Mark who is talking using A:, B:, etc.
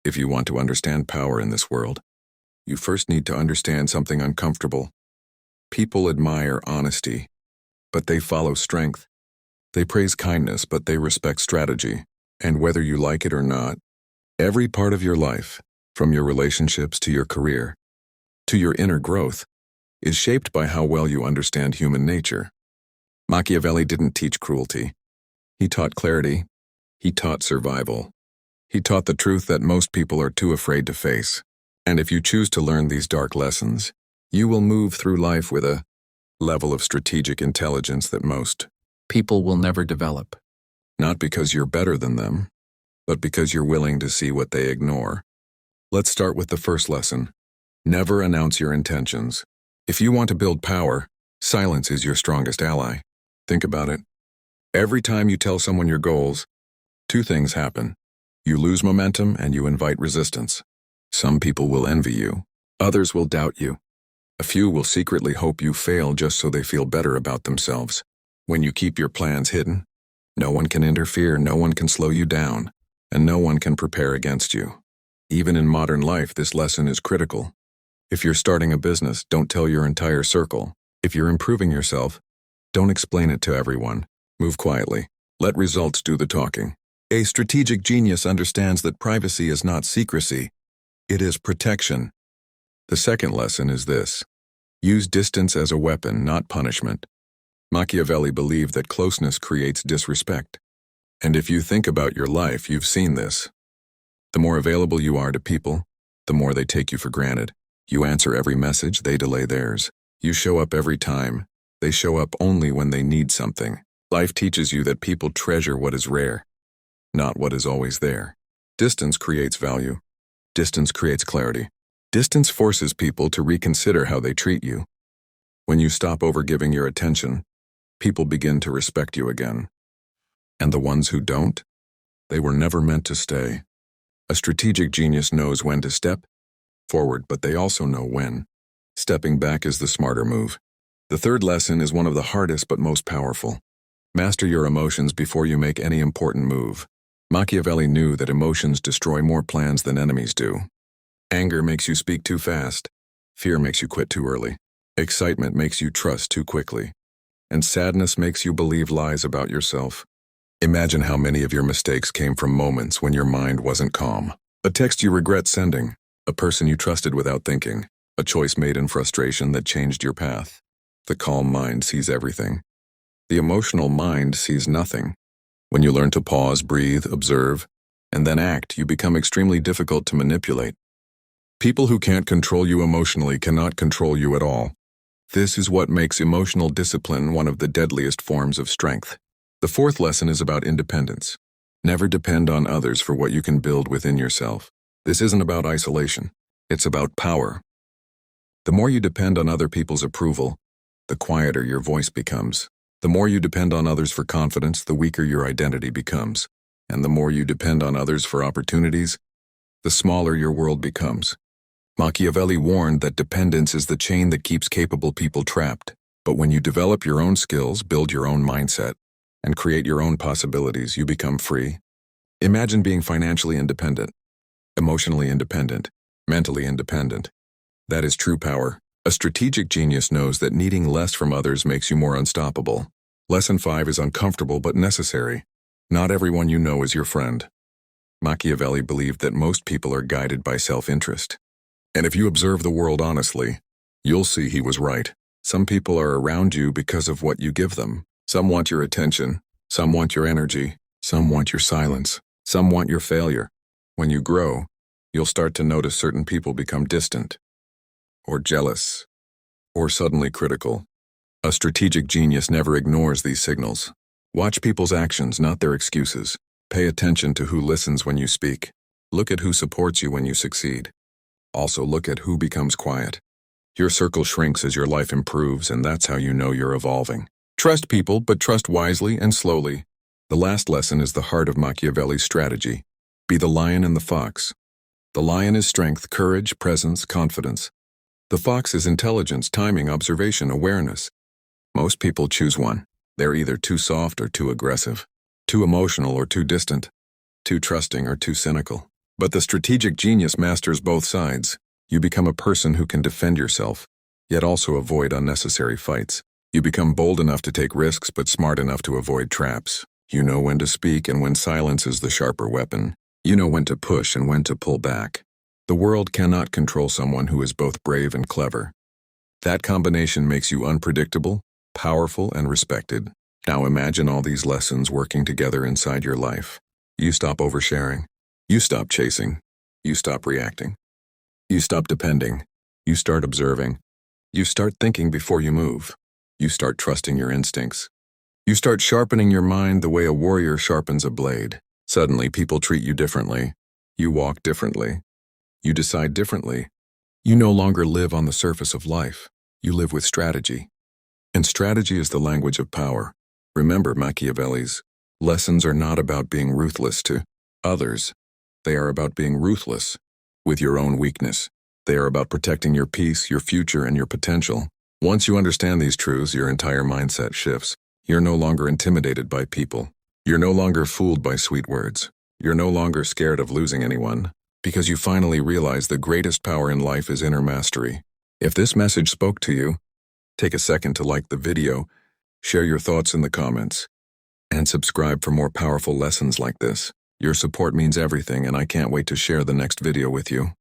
A: If you want to understand power in this world, you first need to understand something uncomfortable. People admire honesty, but they follow strength. They praise kindness, but they respect strategy. And whether you like it or not, every part of your life, from your relationships to your career, to your inner growth, is shaped by how well you understand human nature. Machiavelli didn't teach cruelty. He taught clarity. He taught survival. He taught the truth that most people are too afraid to face. And if you choose to learn these dark lessons, you will move through life with a level of strategic intelligence that most people will never develop. Not because you're better than them, but because you're willing to see what they ignore. Let's start with the first lesson. Never announce your intentions. If you want to build power, silence is your strongest ally. Think about it. Every time you tell someone your goals, two things happen. You lose momentum and you invite resistance. Some people will envy you. Others will doubt you. A few will secretly hope you fail just so they feel better about themselves. When you keep your plans hidden, no one can interfere, no one can slow you down, and no one can prepare against you. Even in modern life, this lesson is critical. If you're starting a business, don't tell your entire circle. If you're improving yourself, don't explain it to everyone. Move quietly. Let results do the talking. A strategic genius understands that privacy is not secrecy. It is protection. The second lesson is this. Use distance as a weapon, not punishment. Machiavelli believed that closeness creates disrespect. And if you think about your life, you've seen this. The more available you are to people, the more they take you for granted. You answer every message, they delay theirs. You show up every time. They show up only when they need something. Life teaches you that people treasure what is rare, not what is always there. Distance creates value. Distance creates clarity. Distance forces people to reconsider how they treat you. When you stop overgiving your attention, people begin to respect you again. And the ones who don't, they were never meant to stay. A strategic genius knows when to step forward, but they also know when. Stepping back is the smarter move. The third lesson is one of the hardest but most powerful. Master your emotions before you make any important move. Machiavelli knew that emotions destroy more plans than enemies do. Anger makes you speak too fast. Fear makes you quit too early. Excitement makes you trust too quickly. And sadness makes you believe lies about yourself. Imagine how many of your mistakes came from moments when your mind wasn't calm. A text you regret sending. A person you trusted without thinking. A choice made in frustration that changed your path. The calm mind sees everything. The emotional mind sees nothing. When you learn to pause, breathe, observe, and then act, you become extremely difficult to manipulate. People who can't control you emotionally cannot control you at all. This is what makes emotional discipline one of the deadliest forms of strength. The fourth lesson is about independence. Never depend on others for what you can build within yourself. This isn't about isolation. It's about power. The more you depend on other people's approval, the quieter your voice becomes. The more you depend on others for confidence, the weaker your identity becomes. And the more you depend on others for opportunities, the smaller your world becomes. Machiavelli warned that dependence is the chain that keeps capable people trapped. But when you develop your own skills, build your own mindset, and create your own possibilities, you become free. Imagine being financially independent, emotionally independent, mentally independent. That is true power. A strategic genius knows that needing less from others makes you more unstoppable. Lesson 5 is uncomfortable but necessary. Not everyone you know is your friend. Machiavelli believed that most people are guided by self-interest. And if you observe the world honestly, you'll see he was right. Some people are around you because of what you give them. Some want your attention. Some want your energy. Some want your silence. Some want your failure. When you grow, you'll start to notice certain people become distant, or jealous, or suddenly critical. A strategic genius never ignores these signals. Watch people's actions, not their excuses. Pay attention to who listens when you speak. Look at who supports you when you succeed. Also look at who becomes quiet. Your circle shrinks as your life improves, and that's how you know you're evolving. Trust people, but trust wisely and slowly. The last lesson is the heart of Machiavelli's strategy. Be the lion and the fox. The lion is strength, courage, presence, confidence. The fox is intelligence, timing, observation, awareness. Most people choose one. They're either too soft or too aggressive, too emotional or too distant, too trusting or too cynical. But the strategic genius masters both sides. You become a person who can defend yourself, yet also avoid unnecessary fights. You become bold enough to take risks but smart enough to avoid traps. You know when to speak and when silence is the sharper weapon. You know when to push and when to pull back. The world cannot control someone who is both brave and clever. That combination makes you unpredictable, powerful, and respected. Now imagine all these lessons working together inside your life. You stop oversharing. You stop chasing. You stop reacting. You stop depending. You start observing. You start thinking before you move. You start trusting your instincts. You start sharpening your mind the way a warrior sharpens a blade. Suddenly, people treat you differently. You walk differently. You decide differently. You no longer live on the surface of life. You live with strategy. And strategy is the language of power. Remember Machiavelli's lessons are not about being ruthless to others. They are about being ruthless with your own weakness. They are about protecting your peace, your future, and your potential. Once you understand these truths, your entire mindset shifts. You're no longer intimidated by people. You're no longer fooled by sweet words. You're no longer scared of losing anyone, because you finally realize the greatest power in life is inner mastery. If this message spoke to you, take a second to like the video, share your thoughts in the comments, and subscribe for more powerful lessons like this. Your support means everything, and I can't wait to share the next video with you.